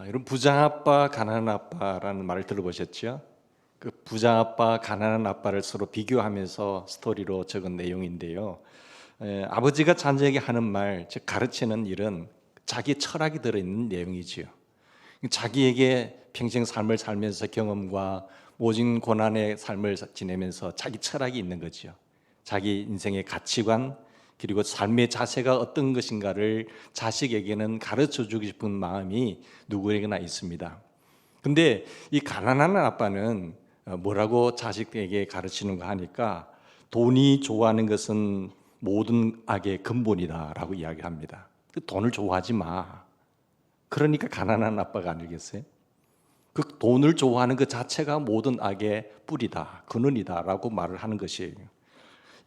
여러분 부자 아빠, 가난한 아빠라는 말을 들어보셨죠? 그 부자 아빠, 가난한 아빠를 서로 비교하면서 스토리로 적은 내용인데요. 아버지가 자녀에게 하는 말, 즉 가르치는 일은 자기 철학이 들어있는 내용이지요. 자기에게 평생 삶을 살면서 경험과 모진 고난의 삶을 지내면서 자기 철학이 있는 거죠. 자기 인생의 가치관, 그리고 삶의 자세가 어떤 것인가를 자식에게는 가르쳐 주고 싶은 마음이 누구에게나 있습니다. 근데 이 가난한 아빠는 뭐라고 자식에게 가르치는가 하니까 돈이 좋아하는 것은 모든 악의 근본이다라고 이야기합니다. 돈을 좋아하지 마. 그러니까 가난한 아빠가 아니겠어요? 그 돈을 좋아하는 그 자체가 모든 악의 뿌리다, 근원이다라고 말을 하는 것이에요.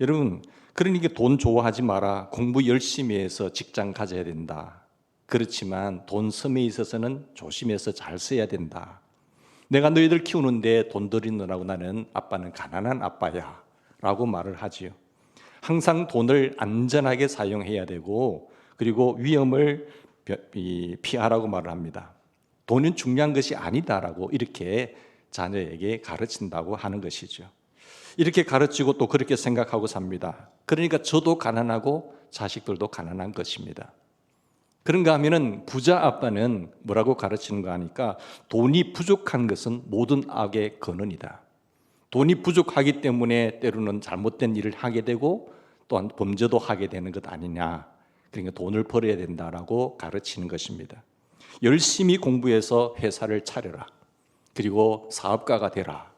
여러분, 그러니까 돈 좋아하지 마라. 공부 열심히 해서 직장 가져야 된다. 그렇지만 돈 섬에 있어서는 조심해서 잘 써야 된다. 내가 너희들 키우는데 돈 들이느라고 나는 아빠는 가난한 아빠야 라고 말을 하지요. 항상 돈을 안전하게 사용해야 되고, 그리고 위험을 피하라고 말을 합니다. 돈은 중요한 것이 아니다라고 이렇게 자녀에게 가르친다고 하는 것이죠. 이렇게 가르치고 또 그렇게 생각하고 삽니다. 그러니까 저도 가난하고 자식들도 가난한 것입니다. 그런가 하면은 부자 아빠는 뭐라고 가르치는가 하니까 돈이 부족한 것은 모든 악의 근원이다. 돈이 부족하기 때문에 때로는 잘못된 일을 하게 되고 또한 범죄도 하게 되는 것 아니냐. 그러니까 돈을 벌어야 된다라고 가르치는 것입니다. 열심히 공부해서 회사를 차려라. 그리고 사업가가 되라.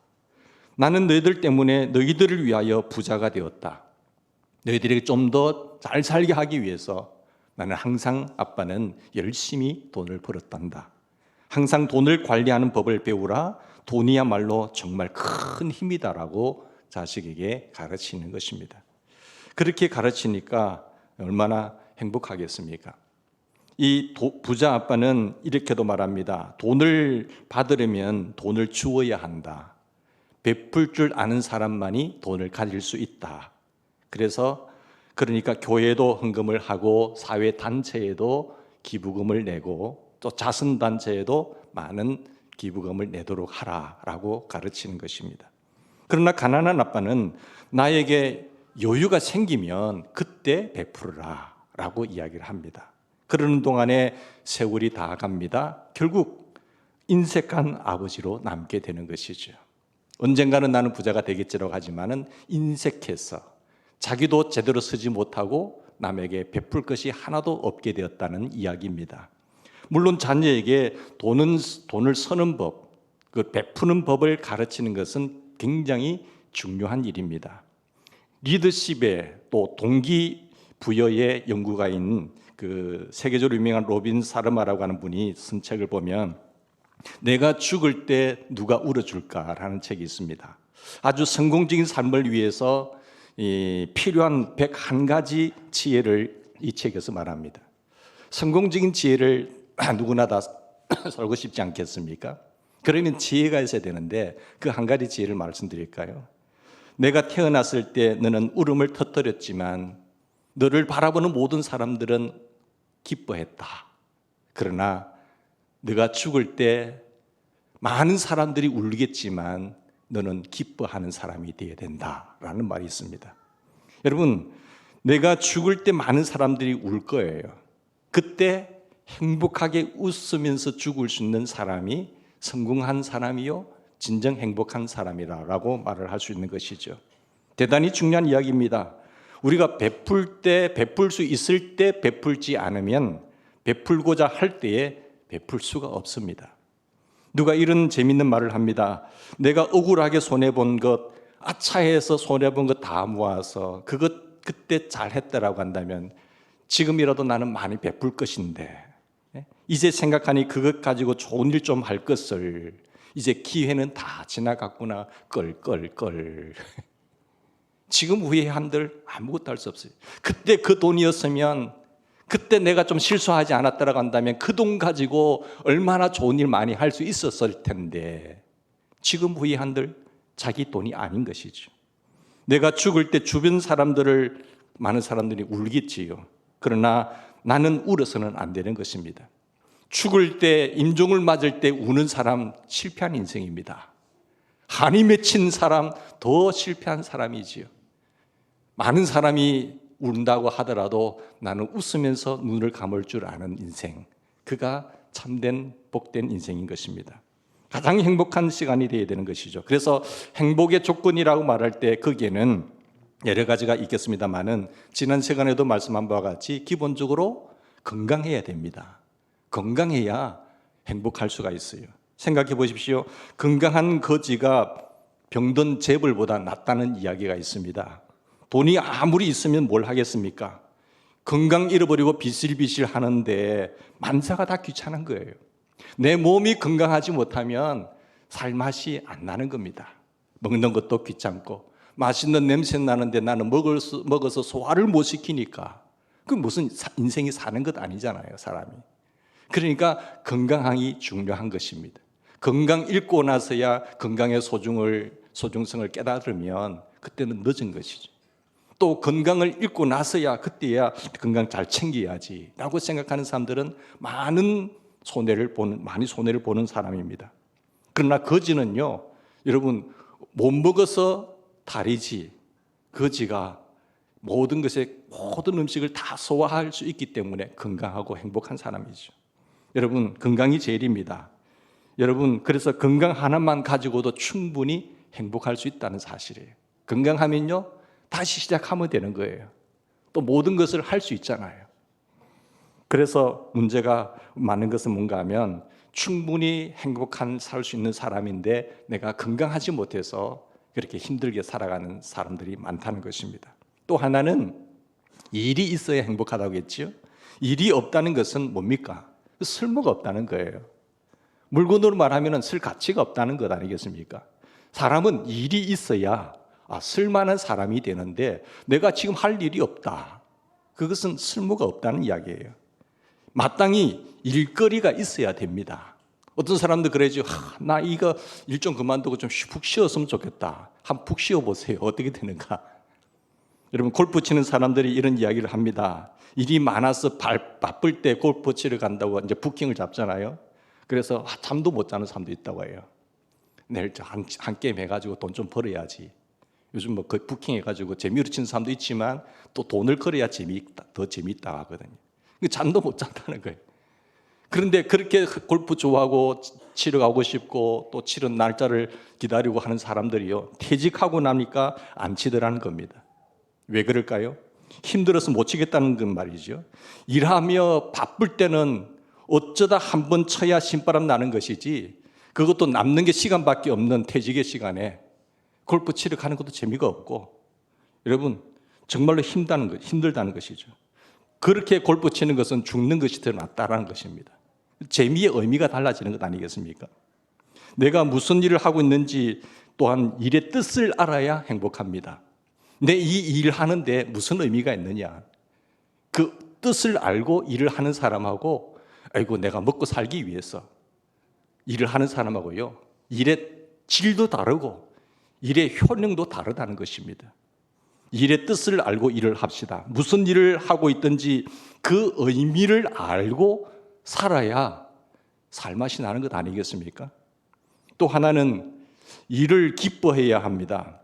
나는 너희들 때문에 너희들을 위하여 부자가 되었다. 너희들에게 좀 더 잘 살게 하기 위해서 나는 항상 아빠는 열심히 돈을 벌었단다. 항상 돈을 관리하는 법을 배우라. 돈이야말로 정말 큰 힘이다라고 자식에게 가르치는 것입니다. 그렇게 가르치니까 얼마나 행복하겠습니까? 이 부자 아빠는 이렇게도 말합니다. 돈을 받으려면 돈을 주어야 한다. 베풀 줄 아는 사람만이 돈을 가질 수 있다. 그러니까 교회도 헌금을 하고 사회 단체에도 기부금을 내고 또 자선 단체에도 많은 기부금을 내도록 하라라고 가르치는 것입니다. 그러나 가난한 아빠는 나에게 여유가 생기면 그때 베풀어라라고 이야기를 합니다. 그러는 동안에 세월이 다 갑니다. 결국 인색한 아버지로 남게 되는 것이죠. 언젠가는 나는 부자가 되겠지라고 하지만은 인색해서 자기도 제대로 쓰지 못하고 남에게 베풀 것이 하나도 없게 되었다는 이야기입니다. 물론 자녀에게 돈을 쓰는 법, 그 베푸는 법을 가르치는 것은 굉장히 중요한 일입니다. 리더십의 또 동기부여의 연구가인 그 세계적으로 유명한 로빈 사르마라고 하는 분이 쓴 책을 보면 내가 죽을 때 누가 울어줄까라는 책이 있습니다. 아주 성공적인 삶을 위해서 필요한 101가지 지혜를 이 책에서 말합니다. 성공적인 지혜를 누구나 다 살고 싶지 않겠습니까? 그러면 지혜가 있어야 되는데 그 한 가지 지혜를 말씀드릴까요? 내가 태어났을 때 너는 울음을 터뜨렸지만 너를 바라보는 모든 사람들은 기뻐했다. 그러나 네가 죽을 때 많은 사람들이 울겠지만 너는 기뻐하는 사람이 되어야 된다라는 말이 있습니다. 여러분, 내가 죽을 때 많은 사람들이 울 거예요. 그때 행복하게 웃으면서 죽을 수 있는 사람이 성공한 사람이요 진정 행복한 사람이라고 말을 할 수 있는 것이죠. 대단히 중요한 이야기입니다. 우리가 베풀 수 있을 때 베풀지 않으면 베풀고자 할 때에 베풀 수가 없습니다. 누가 이런 재밌는 말을 합니다. 내가 억울하게 손해본 것, 아차해서 손해본 것 다 모아서 그때 잘했다라고 한다면 지금이라도 나는 많이 베풀 것인데 이제 생각하니 그것 가지고 좋은 일 좀 할 것을 이제 기회는 다 지나갔구나. 껄 지금 후회한들 아무것도 할 수 없어요. 그때 그 돈이었으면 그때 내가 좀 실수하지 않았다라고 한다면 그 돈 가지고 얼마나 좋은 일 많이 할 수 있었을 텐데 지금 후회한들 자기 돈이 아닌 것이죠. 내가 죽을 때 주변 많은 사람들이 울겠지요. 그러나 나는 울어서는 안 되는 것입니다. 죽을 때, 임종을 맞을 때 우는 사람 실패한 인생입니다. 한이 맺힌 사람 더 실패한 사람이지요. 많은 사람이 운다고 하더라도 나는 웃으면서 눈을 감을 줄 아는 인생, 그가 참된 복된 인생인 것입니다. 가장 행복한 시간이 되어야 되는 것이죠. 그래서 행복의 조건이라고 말할 때 거기에는 여러 가지가 있겠습니다만은 지난 시간에도 말씀한 바와 같이 기본적으로 건강해야 됩니다. 건강해야 행복할 수가 있어요. 생각해 보십시오. 건강한 거지가 병든 재벌보다 낫다는 이야기가 있습니다. 돈이 아무리 있으면 뭘 하겠습니까? 건강 잃어버리고 비실비실 하는데 만사가 다 귀찮은 거예요. 내 몸이 건강하지 못하면 살맛이 안 나는 겁니다. 먹는 것도 귀찮고 맛있는 냄새 나는데 나는 먹어서 소화를 못 시키니까 그 무슨 인생이 사는 것 아니잖아요, 사람이. 그러니까 건강이 중요한 것입니다. 건강 잃고 나서야 건강의 소중성을 깨달으면 그때는 늦은 것이죠. 또 건강을 잃고 나서야 그때야 건강 잘 챙겨야지 라고 생각하는 사람들은 많이 손해를 보는 사람입니다. 그러나 거지는요, 여러분, 못 먹어서 다리지, 거지가 모든 음식을 다 소화할 수 있기 때문에 건강하고 행복한 사람이죠. 여러분, 건강이 제일입니다. 여러분, 그래서 건강 하나만 가지고도 충분히 행복할 수 있다는 사실이에요. 건강하면요, 다시 시작하면 되는 거예요. 또 모든 것을 할 수 있잖아요. 그래서 문제가 많은 것은 뭔가 하면 충분히 행복한 살 수 있는 사람인데 내가 건강하지 못해서 그렇게 힘들게 살아가는 사람들이 많다는 것입니다. 또 하나는 일이 있어야 행복하다고 했죠. 일이 없다는 것은 뭡니까? 쓸모가 없다는 거예요. 물건으로 말하면 쓸 가치가 없다는 것 아니겠습니까? 사람은 일이 있어야 쓸만한 사람이 되는데 내가 지금 할 일이 없다. 그것은 쓸모가 없다는 이야기예요. 마땅히 일거리가 있어야 됩니다. 어떤 사람도 그러죠. 나 이거 일 좀 그만두고 좀 푹 쉬었으면 좋겠다. 한 푹 쉬어보세요. 어떻게 되는가? 여러분, 골프 치는 사람들이 이런 이야기를 합니다. 일이 많아서 바쁠 때 골프 치러 간다고 이제 부킹을 잡잖아요. 그래서 잠도 못 자는 사람도 있다고 해요. 내일 한 게임 해가지고 돈 좀 벌어야지. 요즘 뭐 거의 부킹해가지고 재미로 치는 사람도 있지만 또 돈을 걸어야 더 재미있다 하거든요. 잠도 못 잔다는 거예요. 그런데 그렇게 골프 좋아하고 치러 가고 싶고 또 치는 날짜를 기다리고 하는 사람들이요, 퇴직하고 나니까 안 치더라는 겁니다. 왜 그럴까요? 힘들어서 못 치겠다는 건 말이죠. 일하며 바쁠 때는 어쩌다 한 번 쳐야 신바람 나는 것이지, 그것도 남는 게 시간밖에 없는 퇴직의 시간에 골프 치러 가는 것도 재미가 없고, 여러분, 정말로 힘들다는 것이죠. 그렇게 골프 치는 것은 죽는 것이 더 낫다라는 것입니다. 재미의 의미가 달라지는 것 아니겠습니까? 내가 무슨 일을 하고 있는지 또한 일의 뜻을 알아야 행복합니다. 내 이 일을 하는데 무슨 의미가 있느냐, 그 뜻을 알고 일을 하는 사람하고 아이고 내가 먹고 살기 위해서 일을 하는 사람하고요, 일의 질도 다르고 일의 효능도 다르다는 것입니다. 일의 뜻을 알고 일을 합시다. 무슨 일을 하고 있든지 그 의미를 알고 살아야 살맛이 나는 것 아니겠습니까? 또 하나는 일을 기뻐해야 합니다.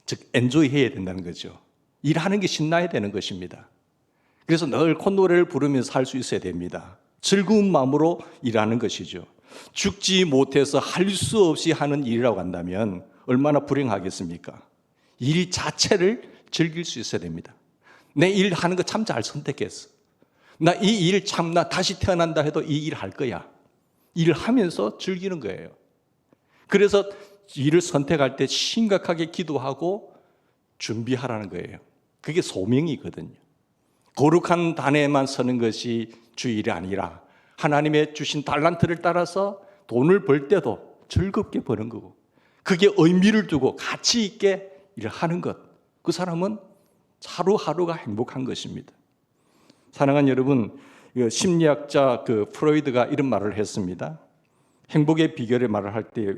즉 엔조이해야 된다는 거죠. 일하는 게 신나야 되는 것입니다. 그래서 늘 콧노래를 부르면서 살 수 있어야 됩니다. 즐거운 마음으로 일하는 것이죠. 죽지 못해서 할 수 없이 하는 일이라고 한다면 얼마나 불행하겠습니까? 일 자체를 즐길 수 있어야 됩니다. 내 일 하는 거 참 잘 선택했어. 나 이 일 참 나 다시 태어난다 해도 이 일 할 거야. 일을 하면서 즐기는 거예요. 그래서 일을 선택할 때 심각하게 기도하고 준비하라는 거예요. 그게 소명이거든요. 거룩한 단에만 서는 것이 주 일이 아니라 하나님의 주신 달란트를 따라서 돈을 벌 때도 즐겁게 버는 거고, 그게 의미를 두고 가치 있게 일을 하는 것, 그 사람은 하루하루가 행복한 것입니다. 사랑하는 여러분, 심리학자 프로이드가 이런 말을 했습니다. 행복의 비결의 말을 할 때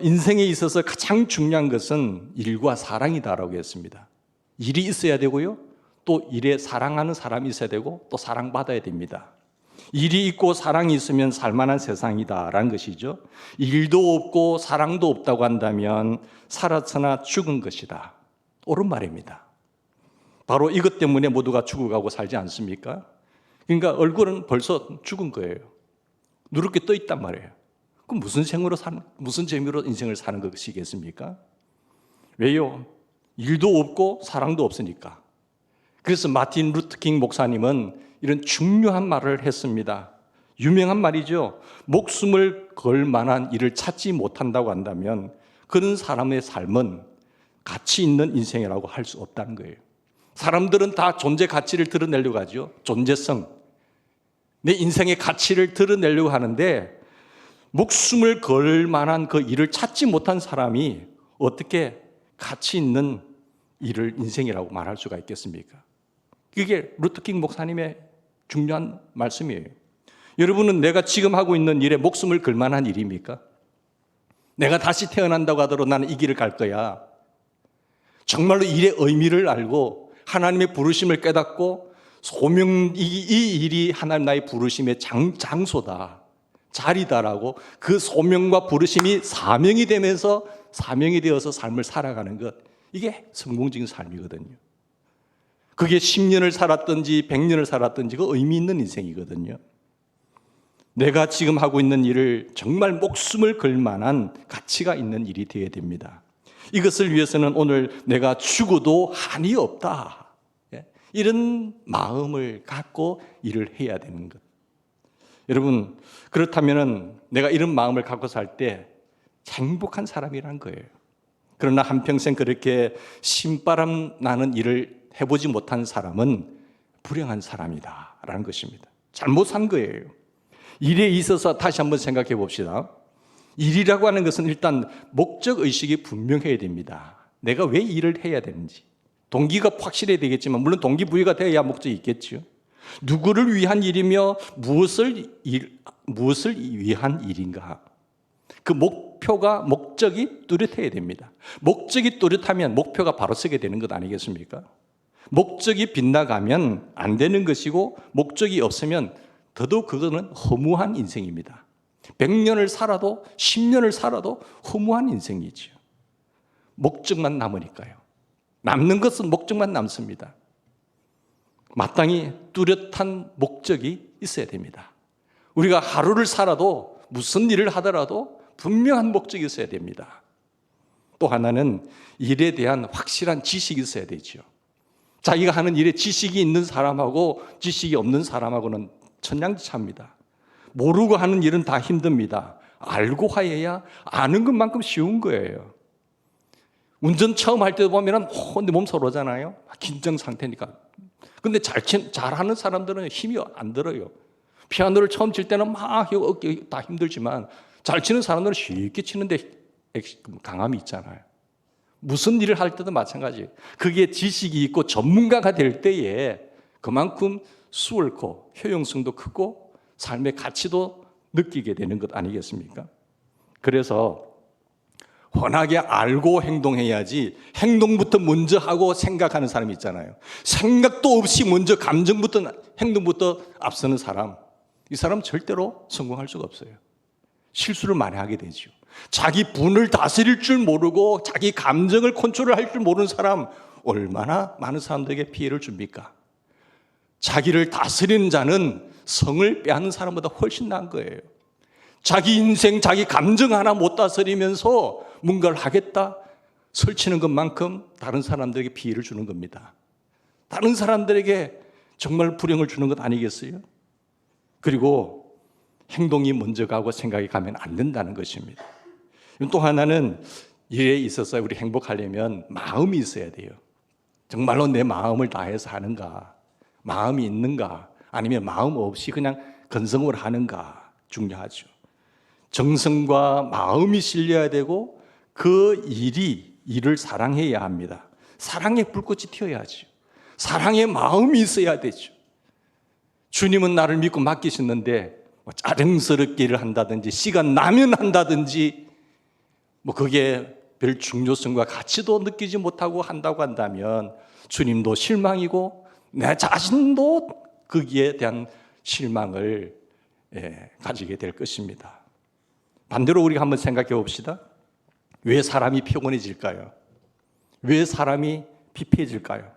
인생에 있어서 가장 중요한 것은 일과 사랑이다라고 했습니다. 일이 있어야 되고요, 또 일에 사랑하는 사람이 있어야 되고 또 사랑받아야 됩니다. 일이 있고 사랑이 있으면 살만한 세상이다라는 것이죠. 일도 없고 사랑도 없다고 한다면 살았으나 죽은 것이다. 옳은 말입니다. 바로 이것 때문에 모두가 죽어가고 살지 않습니까? 그러니까 얼굴은 벌써 죽은 거예요. 누렇게 떠 있단 말이에요. 그럼 무슨 재미로 인생을 사는 것이겠습니까? 왜요? 일도 없고 사랑도 없으니까. 그래서 마틴 루터킹 목사님은 이런 중요한 말을 했습니다. 유명한 말이죠. 목숨을 걸 만한 일을 찾지 못한다고 한다면 그런 사람의 삶은 가치 있는 인생이라고 할 수 없다는 거예요. 사람들은 다 존재 가치를 드러내려고 하죠. 존재성. 내 인생의 가치를 드러내려고 하는데 목숨을 걸 만한 그 일을 찾지 못한 사람이 어떻게 가치 있는 일을 인생이라고 말할 수가 있겠습니까? 그게 루터킹 목사님의 중요한 말씀이에요. 여러분은 내가 지금 하고 있는 일에 목숨을 걸 만한 일입니까? 내가 다시 태어난다고 하더라도 나는 이 길을 갈 거야. 정말로 일의 의미를 알고 하나님의 부르심을 깨닫고 이 일이 하나님 나의 부르심의 장소다, 자리다라고 그 소명과 부르심이 사명이 되면서 사명이 되어서 삶을 살아가는 것, 이게 성공적인 삶이거든요. 그게 10년을 살았든지 100년을 살았든지 그 의미 있는 인생이거든요. 내가 지금 하고 있는 일을 정말 목숨을 걸 만한 가치가 있는 일이 되어야 됩니다. 이것을 위해서는 오늘 내가 죽어도 한이 없다, 이런 마음을 갖고 일을 해야 되는 것. 여러분, 그렇다면 내가 이런 마음을 갖고 살 때 행복한 사람이란 거예요. 그러나 한평생 그렇게 신바람 나는 일을 해보지 못한 사람은 불행한 사람이다라는 것입니다. 잘못 산 거예요. 일에 있어서 다시 한번 생각해 봅시다. 일이라고 하는 것은 일단 목적의식이 분명해야 됩니다. 내가 왜 일을 해야 되는지. 동기가 확실해야 되겠지만 물론 동기부여가 돼야 목적이 있겠죠. 누구를 위한 일이며 무엇을 위한 일인가. 그 목적이 뚜렷해야 됩니다. 목적이 뚜렷하면 목표가 바로 서게 되는 것 아니겠습니까? 목적이 빗나가면 안 되는 것이고 목적이 없으면 더더욱 그거는 허무한 인생입니다. 100년을 살아도 10년을 살아도 허무한 인생이죠. 목적만 남으니까요. 남는 것은 목적만 남습니다. 마땅히 뚜렷한 목적이 있어야 됩니다. 우리가 하루를 살아도 무슨 일을 하더라도 분명한 목적이 있어야 됩니다. 또 하나는 일에 대한 확실한 지식이 있어야 되죠. 자기가 하는 일에 지식이 있는 사람하고 지식이 없는 사람하고는 천양지차입니다. 모르고 하는 일은 다 힘듭니다. 알고 하여야 아는 것만큼 쉬운 거예요. 운전 처음 할 때 보면 내 몸 서러잖아요. 긴장 상태니까. 근데 잘하는 사람들은 힘이 안 들어요. 피아노를 처음 칠 때는 막 어깨 다 힘들지만 잘 치는 사람들은 쉽게 치는데 강함이 있잖아요. 무슨 일을 할 때도 마찬가지예요. 그게 지식이 있고 전문가가 될 때에 그만큼 수월고 효용성도 크고 삶의 가치도 느끼게 되는 것 아니겠습니까? 그래서 워낙에 알고 행동해야지 행동부터 먼저 하고 생각하는 사람이 있잖아요. 생각도 없이 먼저 감정부터 행동부터 앞서는 사람, 이 사람은 절대로 성공할 수가 없어요. 실수를 많이 하게 되죠. 자기 분을 다스릴 줄 모르고 자기 감정을 컨트롤할 줄 모르는 사람 얼마나 많은 사람들에게 피해를 줍니까? 자기를 다스리는 자는 성을 빼앗는 사람보다 훨씬 나은 거예요. 자기 인생, 자기 감정 하나 못 다스리면서 뭔가를 하겠다 설치는 것만큼 다른 사람들에게 피해를 주는 겁니다. 다른 사람들에게 정말 불행을 주는 것 아니겠어요? 그리고 행동이 먼저 가고 생각이 가면 안 된다는 것입니다. 또 하나는 일에 있어서 우리 행복하려면 마음이 있어야 돼요. 정말로 내 마음을 다해서 하는가, 마음이 있는가, 아니면 마음 없이 그냥 건성으로 하는가 중요하죠. 정성과 마음이 실려야 되고 그 일을 사랑해야 합니다. 사랑의 불꽃이 튀어야죠. 사랑의 마음이 있어야 되죠. 주님은 나를 믿고 맡기셨는데 짜증스럽게 일을 한다든지 시간 나면 한다든지 그게 별 중요성과 가치도 느끼지 못하고 한다고 한다면 주님도 실망이고 내 자신도 거기에 대한 실망을 가지게 될 것입니다. 반대로 우리가 한번 생각해 봅시다. 왜 사람이 피곤해질까요? 왜 사람이 피폐해질까요?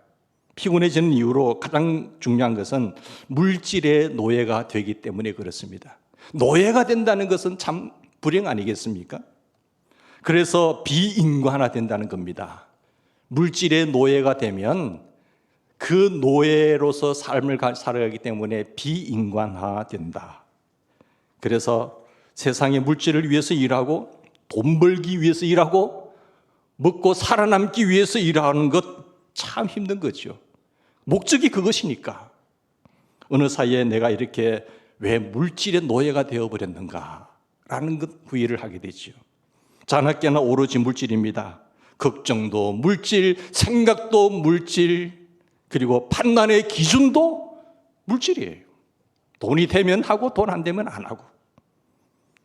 피곤해지는 이유로 가장 중요한 것은 물질의 노예가 되기 때문에 그렇습니다. 노예가 된다는 것은 참 불행 아니겠습니까? 그래서 비인간화된다는 겁니다. 물질의 노예가 되면 그 노예로서 삶을 살아가기 때문에 비인간화된다. 그래서 세상의 물질을 위해서 일하고 돈 벌기 위해서 일하고 먹고 살아남기 위해서 일하는 것 참 힘든 거죠. 목적이 그것이니까. 어느 사이에 내가 이렇게 왜 물질의 노예가 되어버렸는가라는 것 후회를 하게 되죠. 자나깨나 오로지 물질입니다. 걱정도 물질, 생각도 물질, 그리고 판단의 기준도 물질이에요. 돈이 되면 하고 돈 안 되면 안 하고.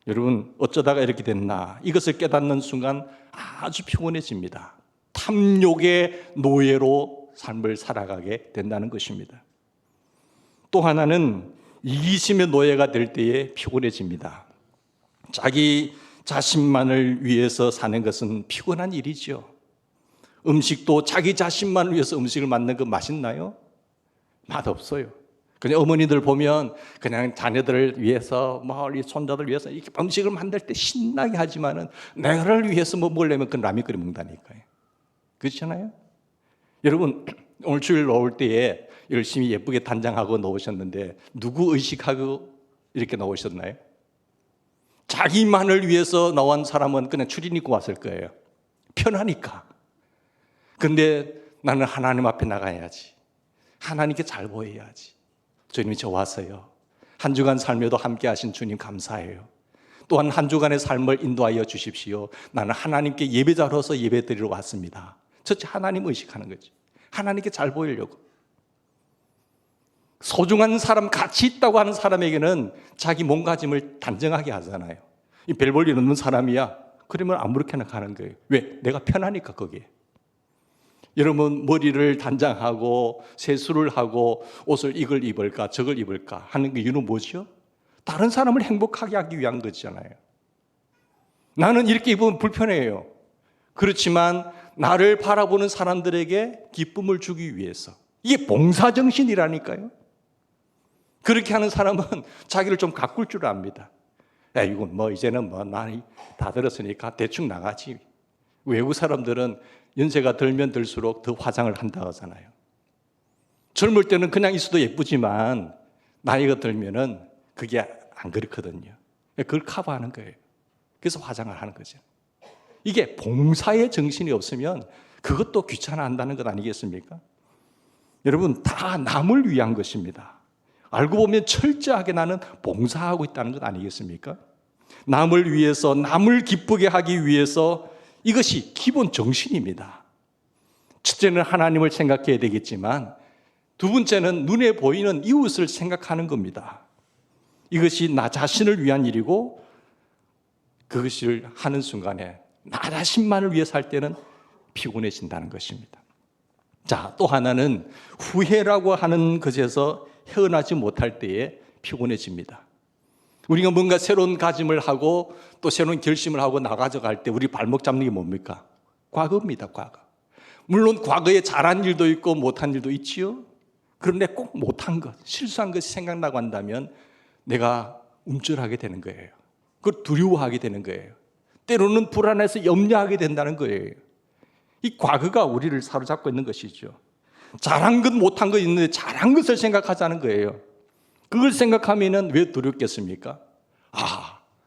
여러분 어쩌다가 이렇게 됐나, 이것을 깨닫는 순간 아주 피곤해집니다. 탐욕의 노예로 삶을 살아가게 된다는 것입니다. 또 하나는 이기심의 노예가 될 때에 피곤해집니다. 자기 자신만을 위해서 사는 것은 피곤한 일이죠. 음식도 자기 자신만을 위해서 음식을 만든 거 맛있나요? 맛없어요. 그냥 어머니들 보면 그냥 자녀들을 위해서 우리 손자들 위해서 이렇게 음식을 만들 때 신나게 하지만은 내가를 위해서 뭐 먹으려면 그 라면 끓여 먹는다니까요. 그렇잖아요? 여러분 오늘 주일 나올 때에 열심히 예쁘게 단장하고 나오셨는데 누구 의식하고 이렇게 나오셨나요? 자기만을 위해서 나온 사람은 그냥 추린 입고 왔을 거예요. 편하니까. 근데 나는 하나님 앞에 나가야지. 하나님께 잘 보여야지. 주님이 저 왔어요. 한 주간 삶에도 함께 하신 주님 감사해요. 또한 한 주간의 삶을 인도하여 주십시오. 나는 하나님께 예배자로서 예배드리러 왔습니다. 첫째 하나님 의식하는 거지. 하나님께 잘 보이려고. 소중한 사람, 가치 있다고 하는 사람에게는 자기 몸가짐을 단정하게 하잖아요. 이 별 볼 일 없는 사람이야. 그러면 아무렇게나 가는 거예요. 왜? 내가 편하니까 거기에. 여러분 머리를 단장하고 세수를 하고 옷을 이걸 입을까 저걸 입을까 하는 그 이유는 뭐죠? 다른 사람을 행복하게 하기 위한 거잖아요. 나는 이렇게 입으면 불편해요. 그렇지만 나를 바라보는 사람들에게 기쁨을 주기 위해서. 이게 봉사정신이라니까요. 그렇게 하는 사람은 자기를 좀 가꿀 줄 압니다. 야, 이건 이제는 나이 다 들었으니까 대충 나가지. 외국 사람들은 연세가 들면 들수록 더 화장을 한다고 하잖아요. 젊을 때는 그냥 있어도 예쁘지만 나이가 들면은 그게 안 그렇거든요. 그걸 커버하는 거예요. 그래서 화장을 하는 거죠. 이게 봉사의 정신이 없으면 그것도 귀찮아 한다는 것 아니겠습니까? 여러분 다 남을 위한 것입니다. 알고 보면 철저하게 나는 봉사하고 있다는 것 아니겠습니까? 남을 위해서, 남을 기쁘게 하기 위해서, 이것이 기본 정신입니다. 첫째는 하나님을 생각해야 되겠지만 두 번째는 눈에 보이는 이웃을 생각하는 겁니다. 이것이 나 자신을 위한 일이고 그것을 하는 순간에 나 자신만을 위해 살 때는 피곤해진다는 것입니다. 자, 또 하나는 후회라고 하는 것에서 헤어나지 못할 때에 피곤해집니다. 우리가 뭔가 새로운 가짐을 하고 또 새로운 결심을 하고 나가져갈 때 우리 발목 잡는 게 뭡니까? 과거입니다. 과거. 물론 과거에 잘한 일도 있고 못한 일도 있지요. 그런데 꼭 못한 것, 실수한 것이 생각나고 한다면 내가 움찔하게 되는 거예요. 그걸 두려워하게 되는 거예요. 때로는 불안해서 염려하게 된다는 거예요. 이 과거가 우리를 사로잡고 있는 것이죠. 잘한 것 못한 것 있는데 잘한 것을 생각하자는 거예요. 그걸 생각하면 왜 두렵겠습니까?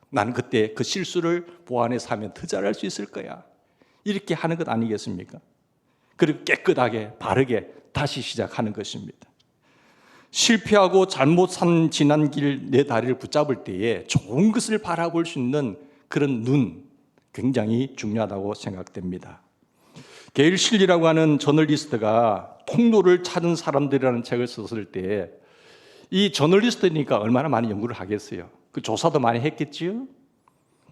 나는 그때 그 실수를 보완해서 하면 더 잘할 수 있을 거야. 이렇게 하는 것 아니겠습니까? 그리고 깨끗하게 바르게 다시 시작하는 것입니다. 실패하고 잘못 산 지난 길 내 다리를 붙잡을 때에 좋은 것을 바라볼 수 있는 그런 눈, 굉장히 중요하다고 생각됩니다. 게일 실리라고 하는 저널리스트가 통로를 찾은 사람들이라는 책을 썼을 때 이 저널리스트니까 얼마나 많이 연구를 하겠어요. 그 조사도 많이 했겠지요.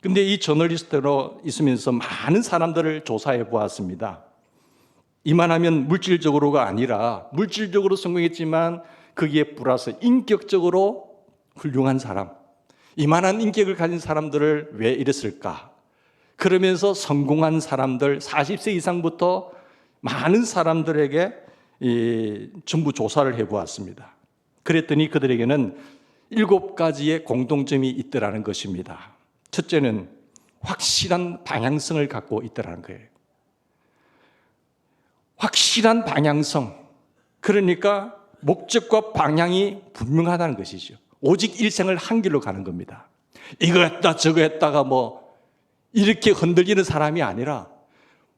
근데 이 저널리스트로 있으면서 많은 사람들을 조사해 보았습니다. 이만하면 물질적으로가 아니라 물질적으로 성공했지만 거기에 플러스 인격적으로 훌륭한 사람, 이만한 인격을 가진 사람들을 왜 이랬을까? 그러면서 성공한 사람들, 40세 이상부터 많은 사람들에게 전부 조사를 해보았습니다. 그랬더니 그들에게는 7가지의 공통점이 있더라는 것입니다. 첫째는 확실한 방향성을 갖고 있더라는 거예요. 확실한 방향성, 그러니까 목적과 방향이 분명하다는 것이죠. 오직 일생을 한 길로 가는 겁니다. 이거 했다 저거 했다가 이렇게 흔들리는 사람이 아니라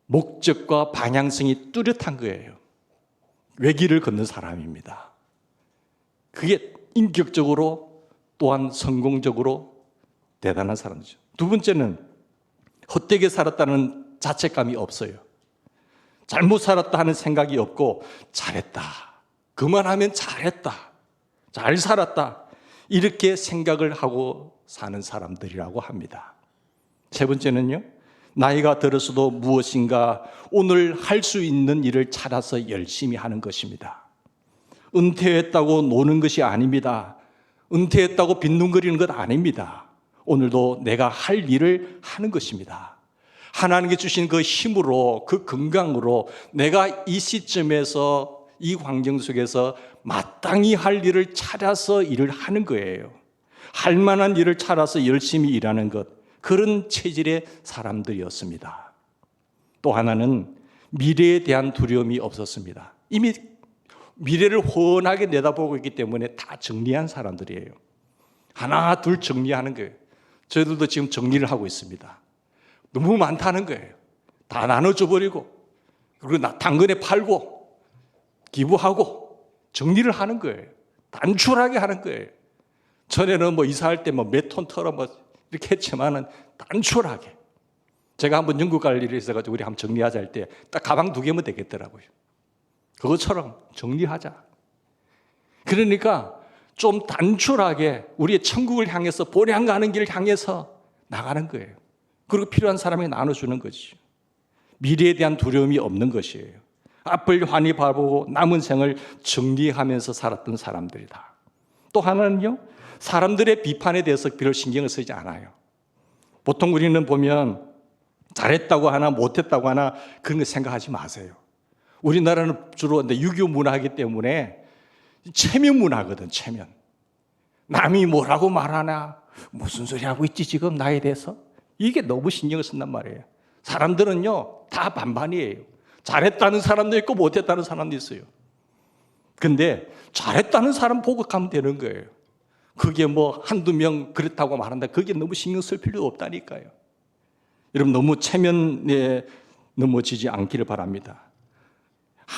목적과 방향성이 뚜렷한 거예요. 외길을 걷는 사람입니다. 그게 인격적으로 또한 성공적으로 대단한 사람이죠. 두 번째는 헛되게 살았다는 자책감이 없어요. 잘못 살았다 하는 생각이 없고 잘했다, 그만하면 잘했다, 잘 살았다, 이렇게 생각을 하고 사는 사람들이라고 합니다. 세 번째는요, 나이가 들어서도 무엇인가 오늘 할 수 있는 일을 찾아서 열심히 하는 것입니다. 은퇴했다고 노는 것이 아닙니다. 은퇴했다고 빈둥거리는 것 아닙니다. 오늘도 내가 할 일을 하는 것입니다. 하나님께 주신 그 힘으로, 그 건강으로 내가 이 시점에서, 이 환경 속에서 마땅히 할 일을 찾아서 일을 하는 거예요. 할 만한 일을 찾아서 열심히 일하는 것, 그런 체질의 사람들이었습니다. 또 하나는 미래에 대한 두려움이 없었습니다. 이미 미래를 훤하게 내다보고 있기 때문에 다 정리한 사람들이에요. 하나 둘 정리하는 거예요. 저희들도 지금 정리를 하고 있습니다. 너무 많다는 거예요. 다 나눠줘 버리고, 그리고 당근에 팔고 기부하고 정리를 하는 거예요. 단출하게 하는 거예요. 전에는 이사할 때 몇 톤 털어 이렇게 했지만은 단출하게. 제가 한번 영국 갈 일이 있어가지고 우리 한번 정리하자 할 때 딱 가방 2개면 되겠더라고요. 그것처럼 정리하자. 그러니까 좀 단출하게 우리의 천국을 향해서, 본향 가는 길을 향해서 나가는 거예요. 그리고 필요한 사람에게 나눠주는 거지. 미래에 대한 두려움이 없는 것이에요. 앞을 환히 바라보고 남은 생을 정리하면서 살았던 사람들이다. 또 하나는요, 사람들의 비판에 대해서 별로 신경을 쓰지 않아요. 보통 우리는 보면 잘했다고 하나 못했다고 하나 그런 거 생각하지 마세요. 우리나라는 주로 유교 문화이기 때문에 체면 문화거든, 체면. 남이 뭐라고 말하나, 무슨 소리 하고 있지 지금 나에 대해서? 이게 너무 신경을 쓴단 말이에요. 사람들은요 다 반반이에요. 잘했다는 사람도 있고 못했다는 사람도 있어요. 근데 잘했다는 사람 보고 가면 되는 거예요. 그게 한두 명 그렇다고 말한다, 그게 너무 신경 쓸 필요도 없다니까요. 여러분, 너무 체면에 넘어지지 않기를 바랍니다.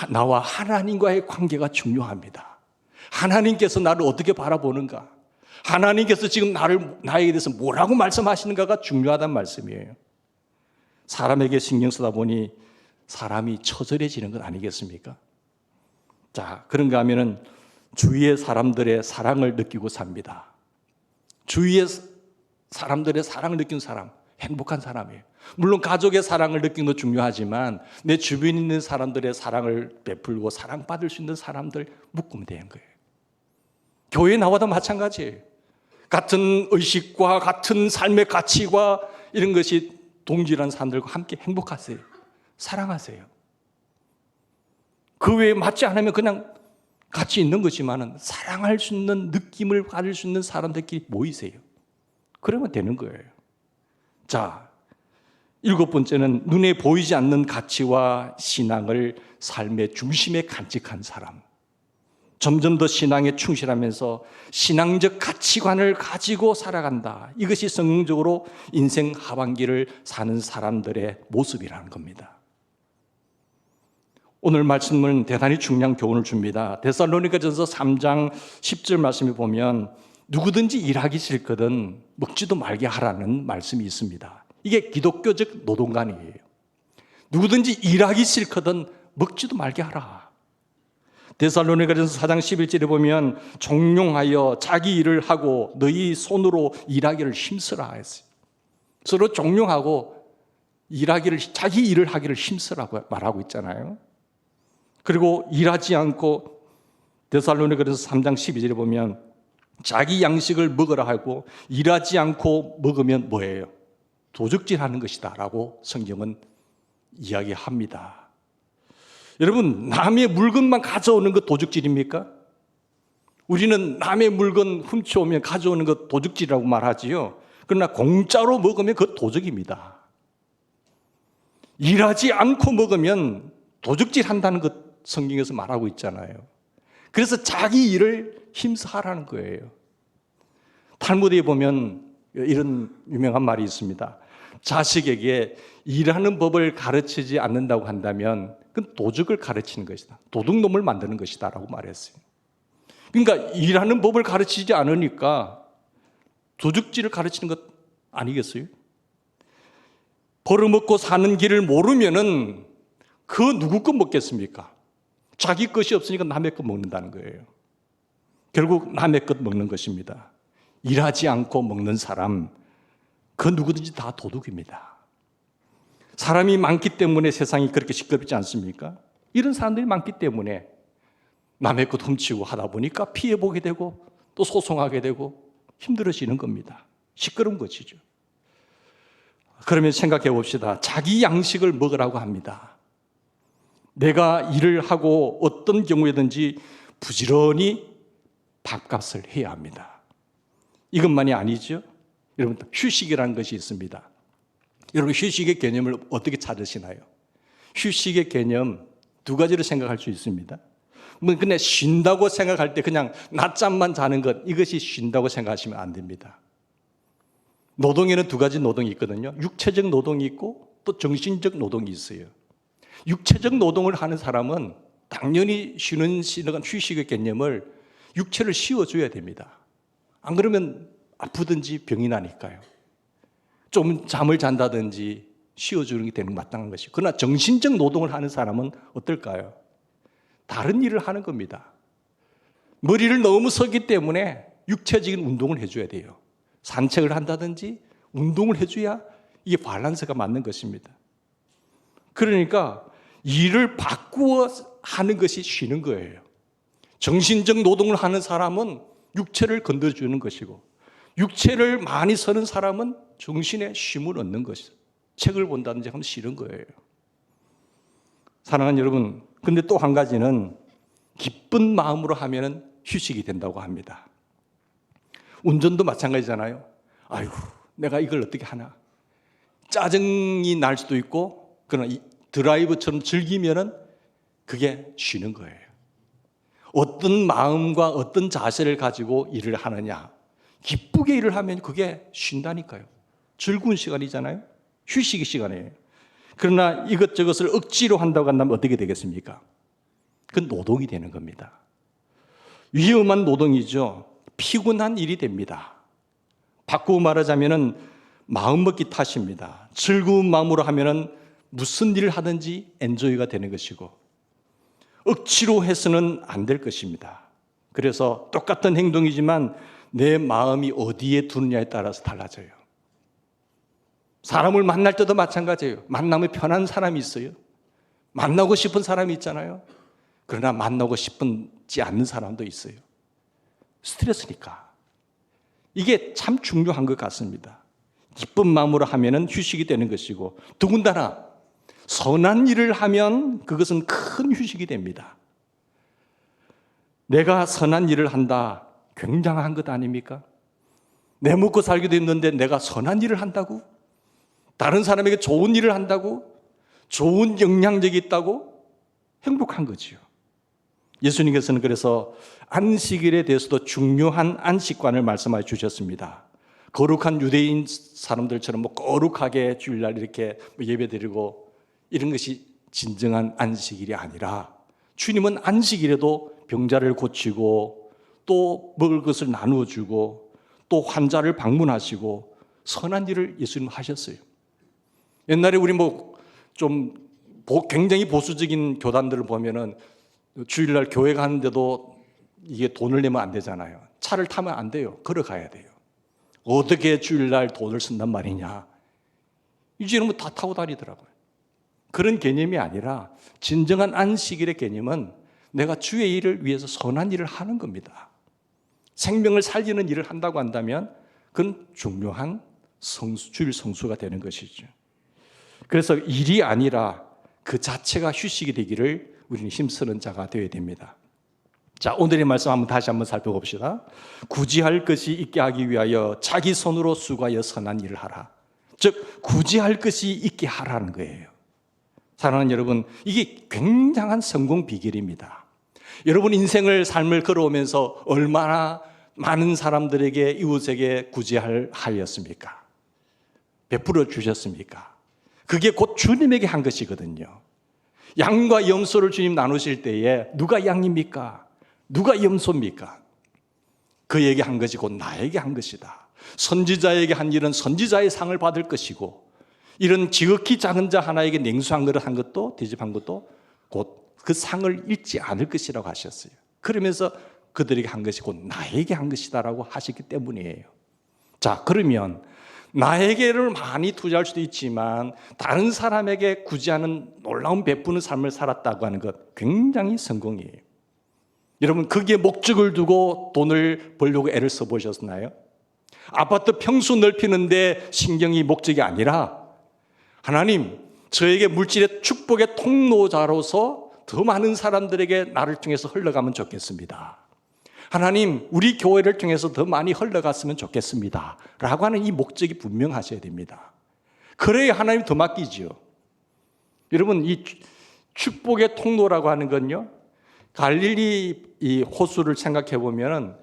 나와 하나님과의 관계가 중요합니다. 하나님께서 나를 어떻게 바라보는가, 하나님께서 지금 나에게 대해서 뭐라고 말씀하시는가가 중요하단 말씀이에요. 사람에게 신경 쓰다 보니 사람이 처절해지는 것 아니겠습니까? 자, 그런가 하면은 주위의 사람들의 사랑을 느끼고 삽니다. 주위의 사람들의 사랑을 느낀 사람, 행복한 사람이에요. 물론 가족의 사랑을 느끼는 것도 중요하지만 내 주변에 있는 사람들의 사랑을 베풀고 사랑받을 수 있는 사람들 묶으면 되는 거예요. 교회에 나와도 마찬가지예요. 같은 의식과 같은 삶의 가치와 이런 것이 동질한 사람들과 함께 행복하세요. 사랑하세요. 그 외에 맞지 않으면 그냥 같이 있는 거지만 사랑할 수 있는 느낌을 받을 수 있는 사람들끼리 모이세요. 그러면 되는 거예요. 자, 7번째는 눈에 보이지 않는 가치와 신앙을 삶의 중심에 간직한 사람. 점점 더 신앙에 충실하면서 신앙적 가치관을 가지고 살아간다. 이것이 성공적으로 인생 하반기를 사는 사람들의 모습이라는 겁니다. 오늘 말씀은 대단히 중요한 교훈을 줍니다. 데살로니가전서 3장 10절 말씀에 보면 누구든지 일하기 싫거든 먹지도 말게 하라는 말씀이 있습니다. 이게 기독교적 노동관이에요. 누구든지 일하기 싫거든 먹지도 말게 하라. 데살로니가전서 4장 11절에 보면 종용하여 자기 일을 하고 너희 손으로 일하기를 힘쓰라 했어요. 서로 종용하고 자기 일을 하기를 힘쓰라고 말하고 있잖아요. 그리고 일하지 않고 데살로니가전서 3장 12절에 보면 자기 양식을 먹으라 하고 일하지 않고 먹으면 뭐예요? 도적질하는 것이다 라고 성경은 이야기합니다. 여러분, 남의 물건만 가져오는 것 도적질입니까? 우리는 남의 물건 훔쳐오면 가져오는 것 도적질이라고 말하지요. 그러나 공짜로 먹으면 그것 도적입니다. 일하지 않고 먹으면 도적질한다는 것 성경에서 말하고 있잖아요. 그래서 자기 일을 힘써 하라는 거예요. 탈무드에 보면 이런 유명한 말이 있습니다. 자식에게 일하는 법을 가르치지 않는다고 한다면 그건 도적을 가르치는 것이다. 도둑놈을 만드는 것이다 라고 말했어요. 그러니까 일하는 법을 가르치지 않으니까 도둑질을 가르치는 것 아니겠어요? 벌어먹고 사는 길을 모르면은 그 누구 것 먹겠습니까? 자기 것이 없으니까 남의 것 먹는다는 거예요. 결국 남의 것 먹는 것입니다. 일하지 않고 먹는 사람, 그 누구든지 다 도둑입니다. 사람이 많기 때문에 세상이 그렇게 시끄럽지 않습니까? 이런 사람들이 많기 때문에 남의 것 훔치고 하다 보니까 피해보게 되고 또 소송하게 되고 힘들어지는 겁니다. 시끄러운 것이죠. 그러면 생각해 봅시다. 자기 양식을 먹으라고 합니다. 내가 일을 하고 어떤 경우에든지 부지런히 밥값을 해야 합니다. 이것만이 아니죠. 여러분, 휴식이라는 것이 있습니다. 여러분, 휴식의 개념을 어떻게 찾으시나요? 휴식의 개념 두 가지를 생각할 수 있습니다. 근데 쉰다고 생각할 때 그냥 낮잠만 자는 것, 이것이 쉰다고 생각하시면 안 됩니다. 노동에는 두 가지 노동이 있거든요. 육체적 노동이 있고 또 정신적 노동이 있어요. 육체적 노동을 하는 사람은 당연히 쉬는 시간, 휴식의 개념을 육체를 쉬어줘야 됩니다. 안 그러면 아프든지 병이 나니까요. 좀 잠을 잔다든지 쉬어주는 게 되는 마땅한 것이고, 그러나 정신적 노동을 하는 사람은 어떨까요? 다른 일을 하는 겁니다. 머리를 너무 썼기 때문에 육체적인 운동을 해줘야 돼요. 산책을 한다든지 운동을 해줘야 이게 밸런스가 맞는 것입니다. 그러니까 일을 바꾸어 하는 것이 쉬는 거예요. 정신적 노동을 하는 사람은 육체를 건드려주는 것이고, 육체를 많이 쓰는 사람은 정신에 쉼을 얻는 것이죠. 책을 본다든지 하면 쉬는 거예요. 사랑하는 여러분, 근데 또 한 가지는 기쁜 마음으로 하면 휴식이 된다고 합니다. 운전도 마찬가지잖아요. 아이고, 내가 이걸 어떻게 하나. 짜증이 날 수도 있고, 그러나 드라이브처럼 즐기면은 그게 쉬는 거예요. 어떤 마음과 어떤 자세를 가지고 일을 하느냐. 기쁘게 일을 하면 그게 쉰다니까요. 즐거운 시간이잖아요. 휴식의 시간이에요. 그러나 이것저것을 억지로 한다고 한다면 어떻게 되겠습니까? 그건 노동이 되는 겁니다. 위험한 노동이죠. 피곤한 일이 됩니다. 바꾸고 말하자면 마음먹기 탓입니다. 즐거운 마음으로 하면 무슨 일을 하든지 엔조이가 되는 것이고, 억지로 해서는 안 될 것입니다. 그래서 똑같은 행동이지만 내 마음이 어디에 두느냐에 따라서 달라져요. 사람을 만날 때도 마찬가지예요. 만나면 편한 사람이 있어요. 만나고 싶은 사람이 있잖아요. 그러나 만나고 싶지 않는 사람도 있어요. 스트레스니까. 이게 참 중요한 것 같습니다. 기쁜 마음으로 하면 휴식이 되는 것이고, 더군다나 선한 일을 하면 그것은 큰 휴식이 됩니다. 내가 선한 일을 한다, 굉장한 것 아닙니까? 내 먹고 살기도 힘든데 내가 선한 일을 한다고? 다른 사람에게 좋은 일을 한다고? 좋은 영향력이 있다고? 행복한 거지요. 예수님께서는 그래서 안식일에 대해서도 중요한 안식관을 말씀해 주셨습니다. 거룩한 유대인 사람들처럼 거룩하게 주일날 이렇게 예배드리고 이런 것이 진정한 안식일이 아니라, 주님은 안식일에도 병자를 고치고 또 먹을 것을 나누어 주고 또 환자를 방문하시고 선한 일을 예수님 하셨어요. 옛날에 우리 좀 굉장히 보수적인 교단들을 보면은 주일날 교회 가는데도 이게 돈을 내면 안 되잖아요. 차를 타면 안 돼요. 걸어가야 돼요. 어떻게 주일날 돈을 쓴단 말이냐. 이제는 다 타고 다니더라고요. 그런 개념이 아니라 진정한 안식일의 개념은 내가 주의 일을 위해서 선한 일을 하는 겁니다. 생명을 살리는 일을 한다고 한다면 그건 중요한 주일 성수가 되는 것이죠. 그래서 일이 아니라 그 자체가 휴식이 되기를 우리는 힘쓰는 자가 되어야 됩니다. 자, 오늘의 말씀 다시 한번 살펴봅시다. 굳이 할 것이 있게 하기 위하여 자기 손으로 수고하여 선한 일을 하라. 즉 굳이 할 것이 있게 하라는 거예요. 사랑하는 여러분, 이게 굉장한 성공 비결입니다. 여러분 인생을 삶을 걸어오면서 얼마나 많은 사람들에게 이웃에게 굳이 하였습니까? 베풀어 주셨습니까? 그게 곧 주님에게 한 것이거든요. 양과 염소를 주님 나누실 때에 누가 양입니까? 누가 염소입니까? 그에게 한 것이 곧 나에게 한 것이다. 선지자에게 한 일은 선지자의 상을 받을 것이고, 이런 지극히 작은 자 하나에게 냉수 한 그릇 한 것도, 대접한 것도 곧 그 상을 잃지 않을 것이라고 하셨어요. 그러면서 그들에게 한 것이 곧 나에게 한 것이다라고 하셨기 때문이에요. 자, 그러면 나에게를 많이 투자할 수도 있지만 다른 사람에게 굳이 하는 놀라운 베푸는 삶을 살았다고 하는 것, 굉장히 성공이에요. 여러분, 거기에 목적을 두고 돈을 벌려고 애를 써보셨나요? 아파트 평수 넓히는데 신경이 목적이 아니라, 하나님, 저에게 물질의 축복의 통로자로서 더 많은 사람들에게 나를 통해서 흘러가면 좋겠습니다. 하나님, 우리 교회를 통해서 더 많이 흘러갔으면 좋겠습니다 라고 하는 이 목적이 분명하셔야 됩니다. 그래야 하나님 더 맡기죠. 여러분, 이 축복의 통로라고 하는 건요, 갈릴리 이 호수를 생각해 보면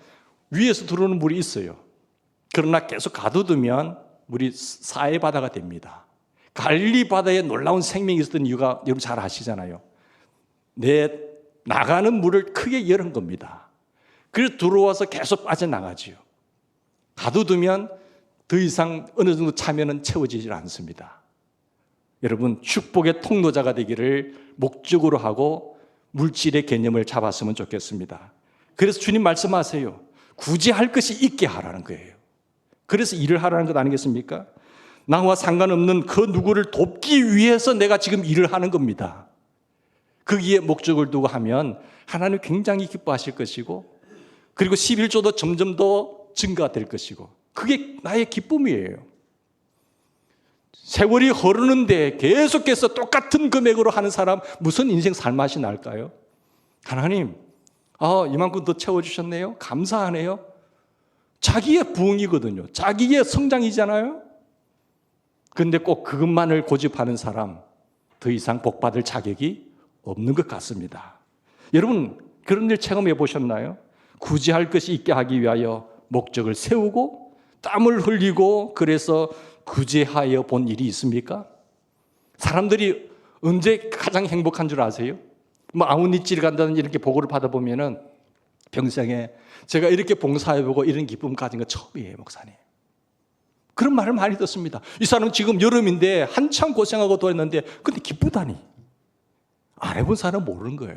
위에서 들어오는 물이 있어요. 그러나 계속 가둬두면 물이 사해 바다가 됩니다. 갈릴리 바다에 놀라운 생명이 있었던 이유가 여러분 잘 아시잖아요. 나가는 물을 크게 열은 겁니다. 그래서 들어와서 계속 빠져나가지요. 가둬두면 더 이상 어느 정도 차면은 채워지질 않습니다. 여러분, 축복의 통로자가 되기를 목적으로 하고 물질의 개념을 잡았으면 좋겠습니다. 그래서 주님 말씀하세요. 굳이 할 것이 있게 하라는 거예요. 그래서 일을 하라는 것 아니겠습니까? 나와 상관없는 그 누구를 돕기 위해서 내가 지금 일을 하는 겁니다. 거기에 목적을 두고 하면 하나님 굉장히 기뻐하실 것이고, 그리고 11조도 점점 더 증가될 것이고, 그게 나의 기쁨이에요. 세월이 흐르는데 계속해서 똑같은 금액으로 하는 사람 무슨 인생 살맛이 날까요? 하나님, 이만큼 더 채워주셨네요. 감사하네요. 자기의 부흥이거든요. 자기의 성장이잖아요. 그런데 꼭 그것만을 고집하는 사람, 더 이상 복받을 자격이 없는 것 같습니다. 여러분, 그런 일 체험해 보셨나요? 굳이 할 것이 있게 하기 위하여 목적을 세우고 땀을 흘리고 그래서 구제하여 본 일이 있습니까? 사람들이 언제 가장 행복한 줄 아세요? 아웃리치를 간다든지 이렇게 보고를 받아보면은 평생에 제가 이렇게 봉사해보고 이런 기쁨 가진 거 처음이에요, 목사님. 그런 말을 많이 듣습니다. 이 사람은 지금 여름인데 한참 고생하고 도했는데 근데 기쁘다니. 안 해본 사람은 모르는 거예요.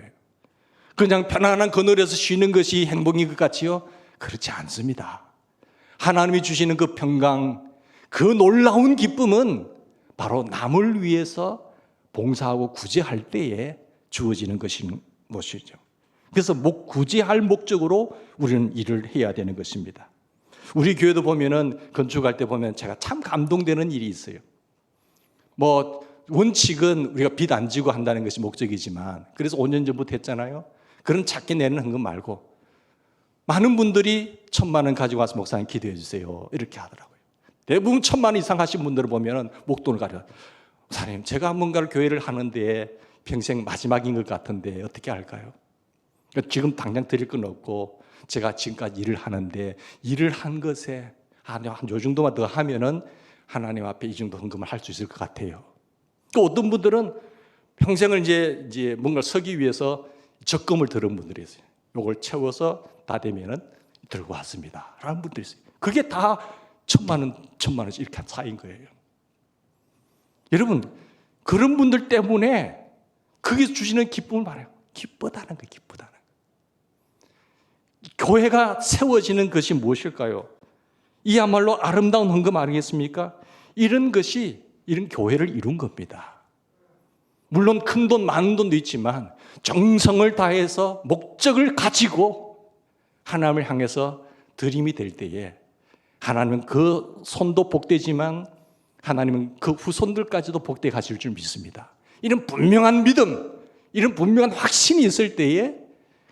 그냥 편안한 그늘에서 쉬는 것이 행복인 것 같지요? 그렇지 않습니다. 하나님이 주시는 그 평강, 그 놀라운 기쁨은 바로 남을 위해서 봉사하고 구제할 때에 주어지는 것이죠. 그래서 구제할 목적으로 우리는 일을 해야 되는 것입니다. 우리 교회도 보면은 건축할 때 보면 제가 참 감동되는 일이 있어요. 원칙은 우리가 빚 안 지고 한다는 것이 목적이지만, 그래서 5년 전부터 했잖아요. 그런 작게 내는 헌금 말고 많은 분들이 1,000만 원 가지고 와서 목사님 기도해 주세요 이렇게 하더라고요. 대부분 1,000만 원 이상 하신 분들을 보면 목돈을 가려. 목사님, 제가 뭔가를 교회를 하는데 평생 마지막인 것 같은데 어떻게 할까요? 지금 당장 드릴 건 없고 제가 지금까지 일을 하는데 일을 한 것에 요 정도만 더 하면은 하나님 앞에 이 정도 헌금을 할 수 있을 것 같아요. 또 어떤 분들은 평생을 이제 뭔가 서기 위해서 적금을 들은 분들이 있어요. 요걸 채워서 다 되면은 들고 왔습니다 라는 분들이 있어요. 그게 다 1,000만 원씩 이렇게 쌓인 거예요. 여러분, 그런 분들 때문에 거기서 주시는 기쁨을 말해요. 기쁘다는 거예요. 기쁘다는 거예요. 교회가 세워지는 것이 무엇일까요? 이야말로 아름다운 헌금 아니겠습니까? 이런 교회를 이룬 겁니다. 물론 큰 돈, 많은 돈도 있지만 정성을 다해서 목적을 가지고 하나님을 향해서 드림이 될 때에 하나님은 그 손도 복되지만 하나님은 그 후손들까지도 복되게 하실 줄 믿습니다. 이런 분명한 믿음, 이런 분명한 확신이 있을 때에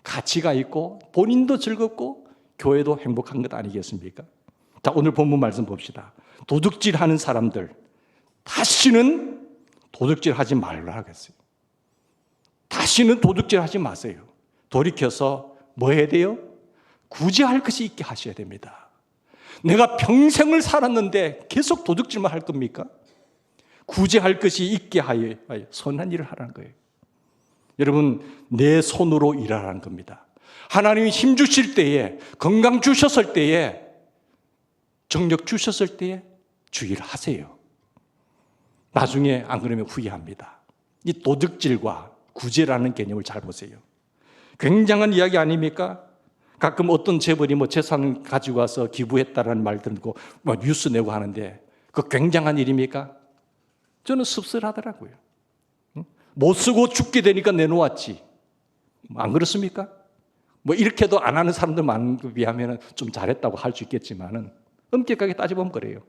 가치가 있고 본인도 즐겁고 교회도 행복한 것 아니겠습니까? 자, 오늘 본문 말씀 봅시다. 도둑질하는 사람들 다시는 도둑질하지 말라 하겠어요. 다시는 도둑질하지 마세요. 돌이켜서 뭐 해야 돼요? 구제할 것이 있게 하셔야 됩니다. 내가 평생을 살았는데 계속 도둑질만 할 겁니까? 구제할 것이 있게 하여 선한 일을 하라는 거예요. 여러분, 내 손으로 일하라는 겁니다. 하나님이 힘 주실 때에, 건강 주셨을 때에, 정력 주셨을 때에 주의를 하세요. 나중에 안 그러면 후회합니다. 이 도둑질과 구제라는 개념을 잘 보세요. 굉장한 이야기 아닙니까? 가끔 어떤 재벌이 재산을 가지고 와서 기부했다라는 말 듣고 뉴스 내고 하는데 그 굉장한 일입니까? 저는 씁쓸하더라고요. 못 쓰고 죽게 되니까 내놓았지. 안 그렇습니까? 이렇게도 안 하는 사람들 많은 것 비하면 좀 잘했다고 할 수 있겠지만은 엄격하게 따져보면 그래요.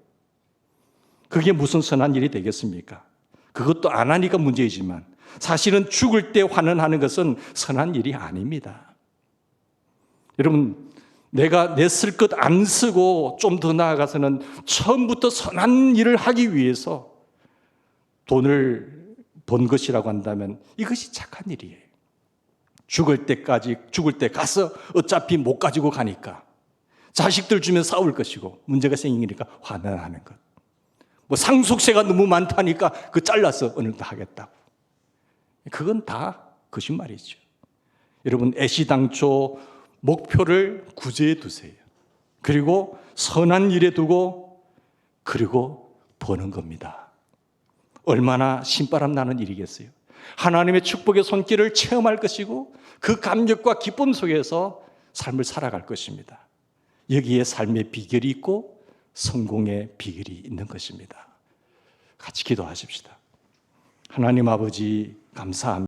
그게 무슨 선한 일이 되겠습니까? 그것도 안 하니까 문제이지만 사실은 죽을 때 환원하는 것은 선한 일이 아닙니다. 여러분, 내가 내 쓸 것 안 쓰고 좀 더 나아가서는 처음부터 선한 일을 하기 위해서 돈을 번 것이라고 한다면 이것이 착한 일이에요. 죽을 때 가서 어차피 못 가지고 가니까 자식들 주면 싸울 것이고 문제가 생기니까 환원하는 것. 상속세가 너무 많다니까 그 잘라서 어느 정도 하겠다고. 그건 다 거짓말이죠. 여러분, 애시당초 목표를 구제해 두세요. 그리고 선한 일에 두고 그리고 버는 겁니다. 얼마나 신바람 나는 일이겠어요. 하나님의 축복의 손길을 체험할 것이고 그 감격과 기쁨 속에서 삶을 살아갈 것입니다. 여기에 삶의 비결이 있고 성공의 비결이 있는 것입니다. 같이 기도하십시다. 하나님 아버지 감사합니다.